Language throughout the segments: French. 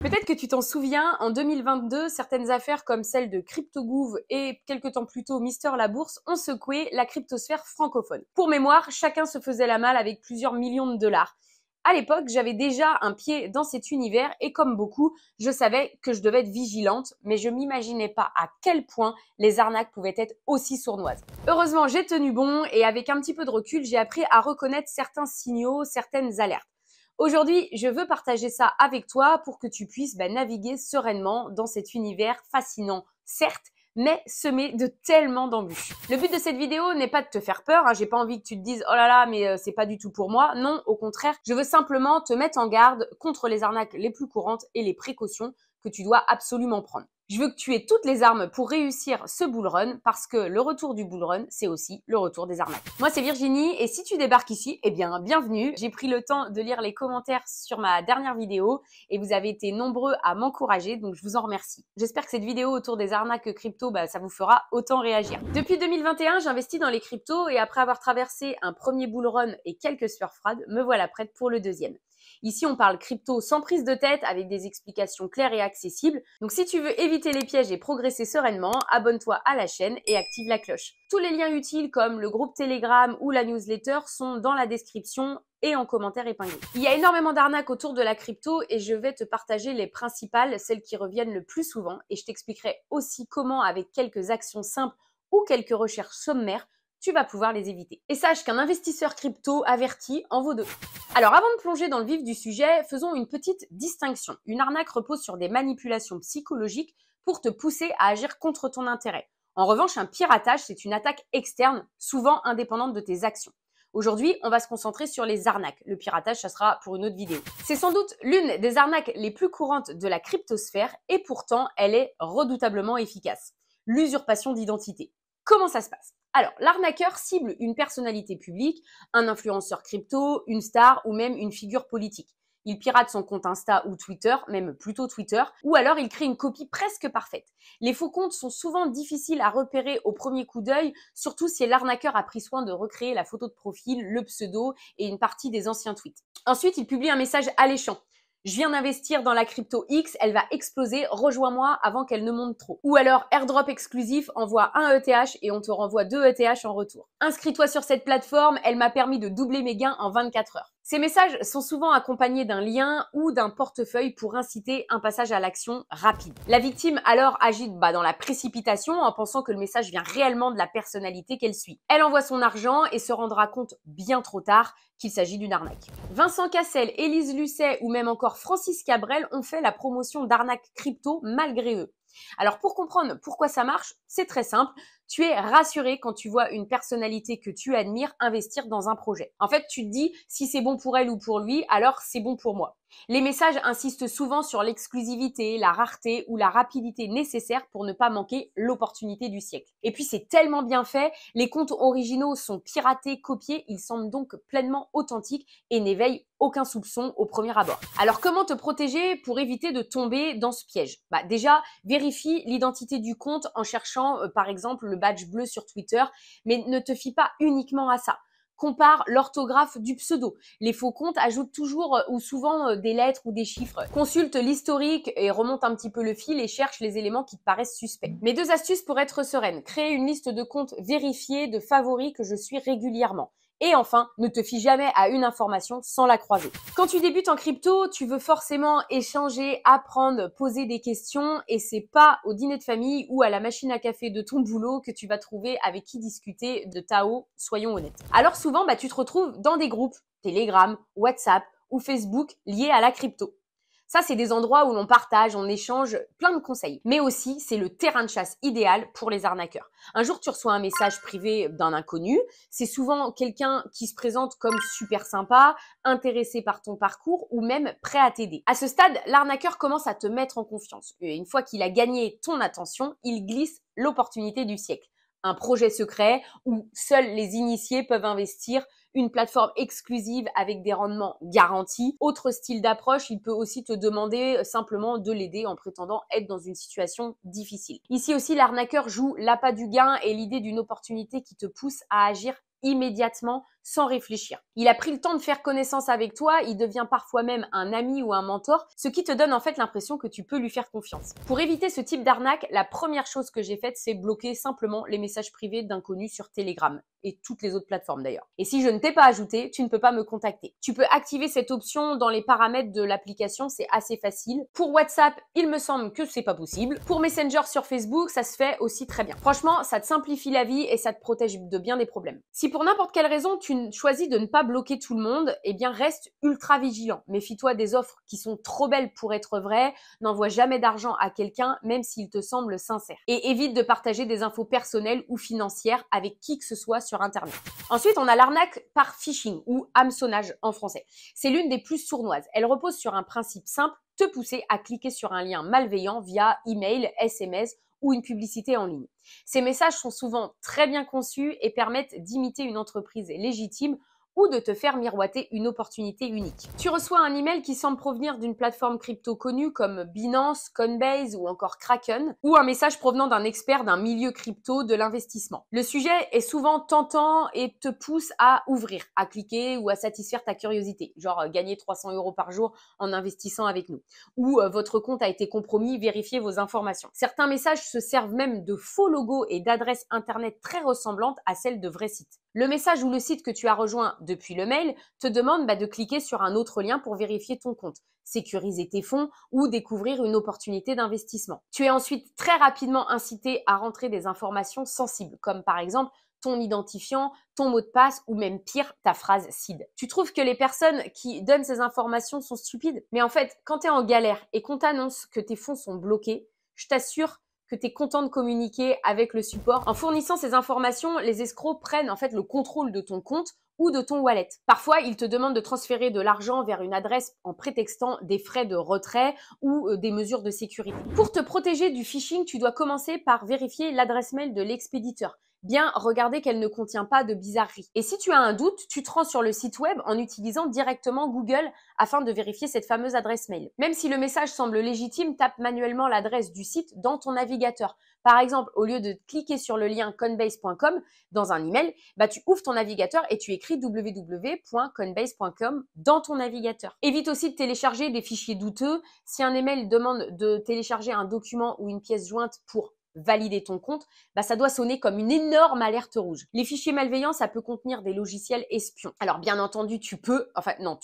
Peut-être que tu t'en souviens, en 2022, certaines affaires comme celle de CryptoGouv et quelques temps plus tôt Mister La Bourse ont secoué la cryptosphère francophone. Pour mémoire, chacun se faisait la malle avec plusieurs millions de dollars. À l'époque, j'avais déjà un pied dans cet univers et comme beaucoup, je savais que je devais être vigilante, mais je m'imaginais pas à quel point les arnaques pouvaient être aussi sournoises. Heureusement, j'ai tenu bon et avec un petit peu de recul, j'ai appris à reconnaître certains signaux, certaines alertes. Aujourd'hui, je veux partager ça avec toi pour que tu puisses naviguer sereinement dans cet univers fascinant, certes, mais semé de tellement d'embûches. Le but de cette vidéo n'est pas de te faire peur, j'ai pas envie que tu te dises « Oh là là, mais c'est pas du tout pour moi ». Non, au contraire, je veux simplement te mettre en garde contre les arnaques les plus courantes et les précautions que tu dois absolument prendre. Je veux que tu aies toutes les armes pour réussir ce bull run parce que le retour du bull run, c'est aussi le retour des arnaques. Moi, c'est Virginie et si tu débarques ici, eh bien, bienvenue. J'ai pris le temps de lire les commentaires sur ma dernière vidéo et vous avez été nombreux à m'encourager, donc je vous en remercie. J'espère que cette vidéo autour des arnaques crypto, ça vous fera autant réagir. Depuis 2021, j'investis dans les cryptos et après avoir traversé un premier bull run et quelques sueurs froides, me voilà prête pour le deuxième. Ici, on parle crypto sans prise de tête avec des explications claires et accessibles. Donc si tu veux éviter les pièges et progresser sereinement, abonne-toi à la chaîne et active la cloche. Tous les liens utiles comme le groupe Telegram ou la newsletter sont dans la description et en commentaire épinglé. Il y a énormément d'arnaques autour de la crypto et je vais te partager les principales, celles qui reviennent le plus souvent et je t'expliquerai aussi comment avec quelques actions simples ou quelques recherches sommaires, tu vas pouvoir les éviter. Et sache qu'un investisseur crypto averti en vaut deux. Alors avant de plonger dans le vif du sujet, faisons une petite distinction. Une arnaque repose sur des manipulations psychologiques pour te pousser à agir contre ton intérêt. En revanche, un piratage, c'est une attaque externe, souvent indépendante de tes actions. Aujourd'hui, on va se concentrer sur les arnaques. Le piratage, ça sera pour une autre vidéo. C'est sans doute l'une des arnaques les plus courantes de la cryptosphère et pourtant, elle est redoutablement efficace. L'usurpation d'identité. Comment ça se passe ? Alors, l'arnaqueur cible une personnalité publique, un influenceur crypto, une star ou même une figure politique. Il pirate son compte Insta ou Twitter, même plutôt Twitter, ou alors il crée une copie presque parfaite. Les faux comptes sont souvent difficiles à repérer au premier coup d'œil, surtout si l'arnaqueur a pris soin de recréer la photo de profil, le pseudo et une partie des anciens tweets. Ensuite, il publie un message alléchant. Je viens d'investir dans la crypto X, elle va exploser, rejoins-moi avant qu'elle ne monte trop. Ou alors, airdrop exclusif, envoie un ETH et on te renvoie 2 ETH en retour. Inscris-toi sur cette plateforme, elle m'a permis de doubler mes gains en 24 heures. Ces messages sont souvent accompagnés d'un lien ou d'un portefeuille pour inciter un passage à l'action rapide. La victime alors agit dans la précipitation en pensant que le message vient réellement de la personnalité qu'elle suit. Elle envoie son argent et se rendra compte bien trop tard qu'il s'agit d'une arnaque. Vincent Cassel, Élise Lucet ou même encore Francis Cabrel ont fait la promotion d'arnaques crypto malgré eux. Alors pour comprendre pourquoi ça marche, c'est très simple. Tu es rassuré quand tu vois une personnalité que tu admires investir dans un projet. En fait, tu te dis, si c'est bon pour elle ou pour lui, alors c'est bon pour moi. Les messages insistent souvent sur l'exclusivité, la rareté ou la rapidité nécessaire pour ne pas manquer l'opportunité du siècle. Et puis c'est tellement bien fait, les comptes originaux sont piratés, copiés, ils semblent donc pleinement authentiques et n'éveillent aucun soupçon au premier abord. Alors comment te protéger pour éviter de tomber dans ce piège ? Déjà, vérifie l'identité du compte en cherchant par exemple le badge bleu sur Twitter, mais ne te fie pas uniquement à ça. Compare l'orthographe du pseudo. Les faux comptes ajoutent toujours ou souvent des lettres ou des chiffres. Consulte l'historique et remonte un petit peu le fil et cherche les éléments qui te paraissent suspects. Mes 2 astuces pour être sereine. Créer une liste de comptes vérifiés de favoris que je suis régulièrement. Et enfin, ne te fie jamais à une information sans la croiser. Quand tu débutes en crypto, tu veux forcément échanger, apprendre, poser des questions et c'est pas au dîner de famille ou à la machine à café de ton boulot que tu vas trouver avec qui discuter de Tao, soyons honnêtes. Alors souvent, tu te retrouves dans des groupes, Telegram, WhatsApp ou Facebook liés à la crypto. Ça, c'est des endroits où l'on partage, on échange plein de conseils. Mais aussi, c'est le terrain de chasse idéal pour les arnaqueurs. Un jour, tu reçois un message privé d'un inconnu. C'est souvent quelqu'un qui se présente comme super sympa, intéressé par ton parcours ou même prêt à t'aider. À ce stade, l'arnaqueur commence à te mettre en confiance. Et une fois qu'il a gagné ton attention, il glisse l'opportunité du siècle. Un projet secret où seuls les initiés peuvent investir, une plateforme exclusive avec des rendements garantis. Autre style d'approche, il peut aussi te demander simplement de l'aider en prétendant être dans une situation difficile. Ici aussi, l'arnaqueur joue l'appât du gain et l'idée d'une opportunité qui te pousse à agir immédiatement sans réfléchir. Il a pris le temps de faire connaissance avec toi, il devient parfois même un ami ou un mentor, ce qui te donne en fait l'impression que tu peux lui faire confiance. Pour éviter ce type d'arnaque, la première chose que j'ai faite, c'est bloquer simplement les messages privés d'inconnus sur Telegram et toutes les autres plateformes d'ailleurs. Et si je ne t'ai pas ajouté, tu ne peux pas me contacter. Tu peux activer cette option dans les paramètres de l'application, c'est assez facile. Pour WhatsApp, il me semble que c'est pas possible. Pour Messenger sur Facebook, ça se fait aussi très bien. Franchement, ça te simplifie la vie et ça te protège de bien des problèmes. Si pour n'importe quelle raison, tu choisis de ne pas bloquer tout le monde, eh bien reste ultra vigilant. Méfie-toi des offres qui sont trop belles pour être vraies, n'envoie jamais d'argent à quelqu'un, même s'il te semble sincère. Et évite de partager des infos personnelles ou financières avec qui que ce soit sur Internet. Ensuite, on a l'arnaque par phishing ou hameçonnage en français. C'est l'une des plus sournoises. Elle repose sur un principe simple, te pousser à cliquer sur un lien malveillant via email, SMS ou une publicité en ligne. Ces messages sont souvent très bien conçus et permettent d'imiter une entreprise légitime ou de te faire miroiter une opportunité unique. Tu reçois un email qui semble provenir d'une plateforme crypto connue comme Binance, Coinbase ou encore Kraken, ou un message provenant d'un expert d'un milieu crypto de l'investissement. Le sujet est souvent tentant et te pousse à ouvrir, à cliquer ou à satisfaire ta curiosité, genre gagner 300 € par jour en investissant avec nous, ou votre compte a été compromis, vérifiez vos informations. Certains messages se servent même de faux logos et d'adresses internet très ressemblantes à celles de vrais sites. Le message ou le site que tu as rejoint depuis le mail te demande de cliquer sur un autre lien pour vérifier ton compte, sécuriser tes fonds ou découvrir une opportunité d'investissement. Tu es ensuite très rapidement incité à rentrer des informations sensibles, comme par exemple ton identifiant, ton mot de passe ou même pire, ta phrase CID. Tu trouves que les personnes qui donnent ces informations sont stupides? Mais en fait, quand tu es en galère et qu'on t'annonce que tes fonds sont bloqués, je t'assure que tu es content de communiquer avec le support. En fournissant ces informations, les escrocs prennent en fait le contrôle de ton compte ou de ton wallet. Parfois, ils te demandent de transférer de l'argent vers une adresse en prétextant des frais de retrait ou des mesures de sécurité. Pour te protéger du phishing, tu dois commencer par vérifier l'adresse mail de l'expéditeur. Bien regarder qu'elle ne contient pas de bizarreries. Et si tu as un doute, tu te rends sur le site web en utilisant directement Google afin de vérifier cette fameuse adresse mail. Même si le message semble légitime, tape manuellement l'adresse du site dans ton navigateur. Par exemple, au lieu de cliquer sur le lien coinbase.com dans un email, tu ouvres ton navigateur et tu écris www.coinbase.com dans ton navigateur. Évite aussi de télécharger des fichiers douteux. Si un email demande de télécharger un document ou une pièce jointe pour valider ton compte, ça doit sonner comme une énorme alerte rouge. Les fichiers malveillants, ça peut contenir des logiciels espions. Alors bien entendu, tu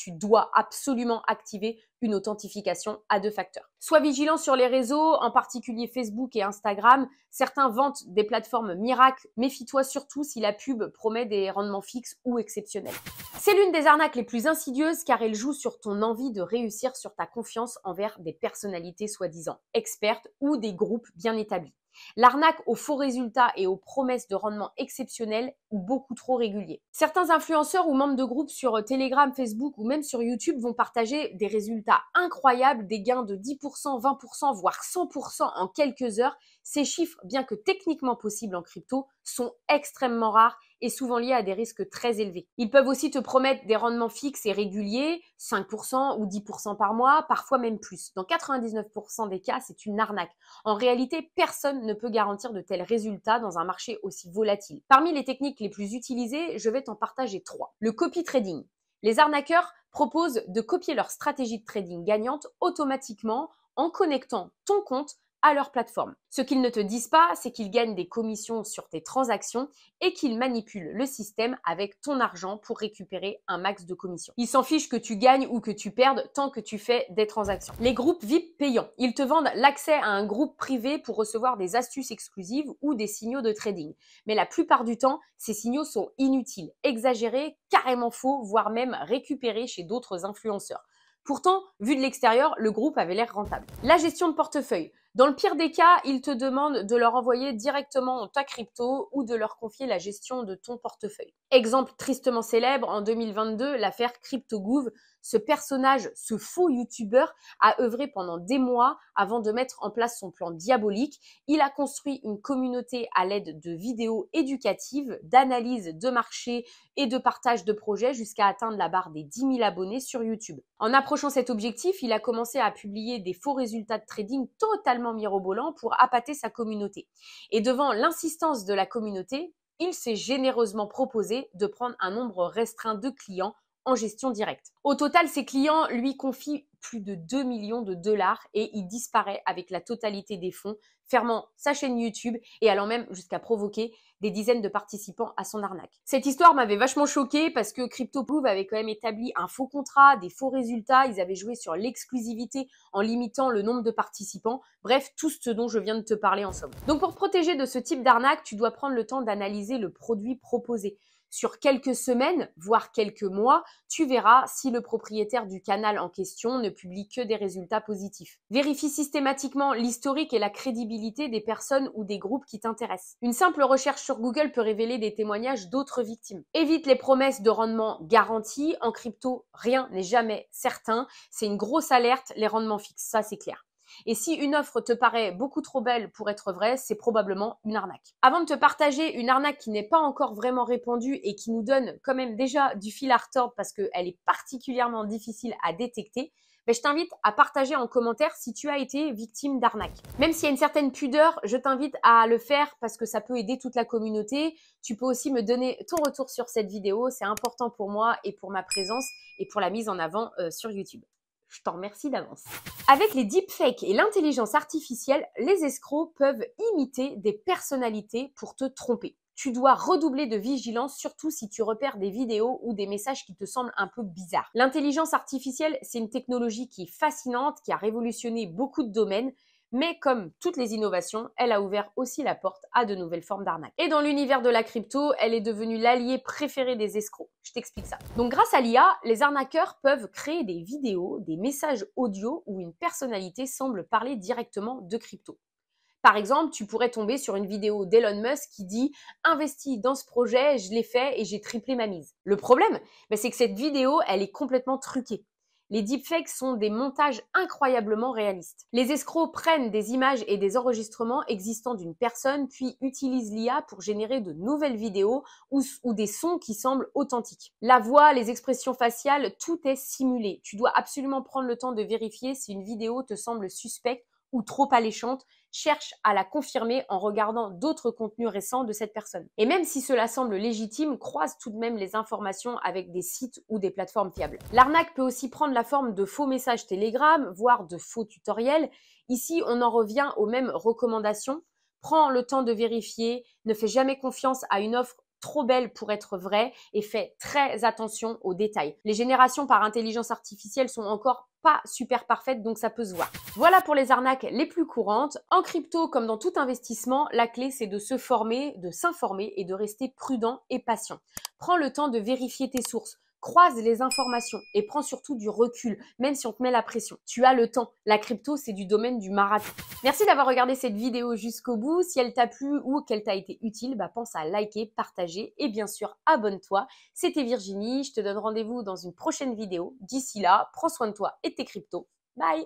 dois absolument activer une authentification à 2 facteurs. Sois vigilant sur les réseaux, en particulier Facebook et Instagram. Certains vantent des plateformes miracles. Méfie-toi surtout si la pub promet des rendements fixes ou exceptionnels. C'est l'une des arnaques les plus insidieuses car elle joue sur ton envie de réussir, sur ta confiance envers des personnalités soi-disant expertes ou des groupes bien établis. L'arnaque aux faux résultats et aux promesses de rendement exceptionnels ou beaucoup trop réguliers. Certains influenceurs ou membres de groupes sur Telegram, Facebook ou même sur YouTube vont partager des résultats incroyables, des gains de 10%, 20%, voire 100% en quelques heures. Ces chiffres, bien que techniquement possibles en crypto, sont extrêmement rares et souvent liés à des risques très élevés. Ils peuvent aussi te promettre des rendements fixes et réguliers, 5% ou 10% par mois, parfois même plus. Dans 99% des cas, c'est une arnaque. En réalité, personne ne peut garantir de tels résultats dans un marché aussi volatile. Parmi les techniques les plus utilisées, je vais t'en partager 3. Le copy trading. Les arnaqueurs proposent de copier leur stratégie de trading gagnante automatiquement en connectant ton compte à leur plateforme. Ce qu'ils ne te disent pas, c'est qu'ils gagnent des commissions sur tes transactions et qu'ils manipulent le système avec ton argent pour récupérer un max de commissions. Ils s'en fichent que tu gagnes ou que tu perdes tant que tu fais des transactions. Les groupes VIP payants. Ils te vendent l'accès à un groupe privé pour recevoir des astuces exclusives ou des signaux de trading. Mais la plupart du temps, ces signaux sont inutiles, exagérés, carrément faux, voire même récupérés chez d'autres influenceurs. Pourtant, vu de l'extérieur, le groupe avait l'air rentable. La gestion de portefeuille. Dans le pire des cas, ils te demandent de leur envoyer directement ta crypto ou de leur confier la gestion de ton portefeuille. Exemple tristement célèbre, en 2022, l'affaire CryptoGouv. Ce personnage, ce faux youtubeur, a œuvré pendant des mois avant de mettre en place son plan diabolique. Il a construit une communauté à l'aide de vidéos éducatives, d'analyse de marché et de partage de projets jusqu'à atteindre la barre des 10 000 abonnés sur YouTube. En approchant cet objectif, il a commencé à publier des faux résultats de trading totalement mirobolants pour appâter sa communauté. Et devant l'insistance de la communauté, il s'est généreusement proposé de prendre un nombre restreint de clients en gestion directe. Au total, ses clients lui confient plus de 2 millions de dollars et il disparaît avec la totalité des fonds, fermant sa chaîne YouTube et allant même jusqu'à provoquer des dizaines de participants à son arnaque. Cette histoire m'avait vachement choquée parce que CryptoProof avait quand même établi un faux contrat, des faux résultats, ils avaient joué sur l'exclusivité en limitant le nombre de participants, bref, tout ce dont je viens de te parler en somme. Donc pour te protéger de ce type d'arnaque, tu dois prendre le temps d'analyser le produit proposé. Sur quelques semaines, voire quelques mois, tu verras si le propriétaire du canal en question ne publie que des résultats positifs. Vérifie systématiquement l'historique et la crédibilité des personnes ou des groupes qui t'intéressent. Une simple recherche sur Google peut révéler des témoignages d'autres victimes. Évite les promesses de rendement garantis. En crypto, rien n'est jamais certain. C'est une grosse alerte, les rendements fixes, ça c'est clair. Et si une offre te paraît beaucoup trop belle pour être vraie, c'est probablement une arnaque. Avant de te partager une arnaque qui n'est pas encore vraiment répandue et qui nous donne quand même déjà du fil à retordre parce qu'elle est particulièrement difficile à détecter, je t'invite à partager en commentaire si tu as été victime d'arnaque. Même s'il y a une certaine pudeur, je t'invite à le faire parce que ça peut aider toute la communauté. Tu peux aussi me donner ton retour sur cette vidéo, c'est important pour moi et pour ma présence et pour la mise en avant sur YouTube. Je t'en remercie d'avance. Avec les deepfakes et l'intelligence artificielle, les escrocs peuvent imiter des personnalités pour te tromper. Tu dois redoubler de vigilance, surtout si tu repères des vidéos ou des messages qui te semblent un peu bizarres. L'intelligence artificielle, c'est une technologie qui est fascinante, qui a révolutionné beaucoup de domaines, mais comme toutes les innovations, elle a ouvert aussi la porte à de nouvelles formes d'arnaque. Et dans l'univers de la crypto, elle est devenue l'allié préféré des escrocs. Je t'explique ça. Donc grâce à l'IA, les arnaqueurs peuvent créer des vidéos, des messages audio où une personnalité semble parler directement de crypto. Par exemple, tu pourrais tomber sur une vidéo d'Elon Musk qui dit « Investis dans ce projet, je l'ai fait et j'ai triplé ma mise ». Le problème, c'est que cette vidéo, elle est complètement truquée. Les deepfakes sont des montages incroyablement réalistes. Les escrocs prennent des images et des enregistrements existants d'une personne, puis utilisent l'IA pour générer de nouvelles vidéos ou des sons qui semblent authentiques. La voix, les expressions faciales, tout est simulé. Tu dois absolument prendre le temps de vérifier si une vidéo te semble suspecte ou trop alléchante. Cherche à la confirmer en regardant d'autres contenus récents de cette personne. Et même si cela semble légitime, croise tout de même les informations avec des sites ou des plateformes fiables. L'arnaque peut aussi prendre la forme de faux messages Telegram, voire de faux tutoriels. Ici, on en revient aux mêmes recommandations. Prends le temps de vérifier, ne fais jamais confiance à une offre trop belle pour être vraie et fais très attention aux détails. Les générations par intelligence artificielle sont encore pas super parfaites, donc ça peut se voir. Voilà pour les arnaques les plus courantes. En crypto, comme dans tout investissement, la clé c'est de se former, de s'informer et de rester prudent et patient. Prends le temps de vérifier tes sources. Croise les informations et prends surtout du recul, même si on te met la pression. Tu as le temps. La crypto, c'est du domaine du marathon. Merci d'avoir regardé cette vidéo jusqu'au bout. Si elle t'a plu ou qu'elle t'a été utile, pense à liker, partager et bien sûr, abonne-toi. C'était Virginie. Je te donne rendez-vous dans une prochaine vidéo. D'ici là, prends soin de toi et de tes cryptos. Bye!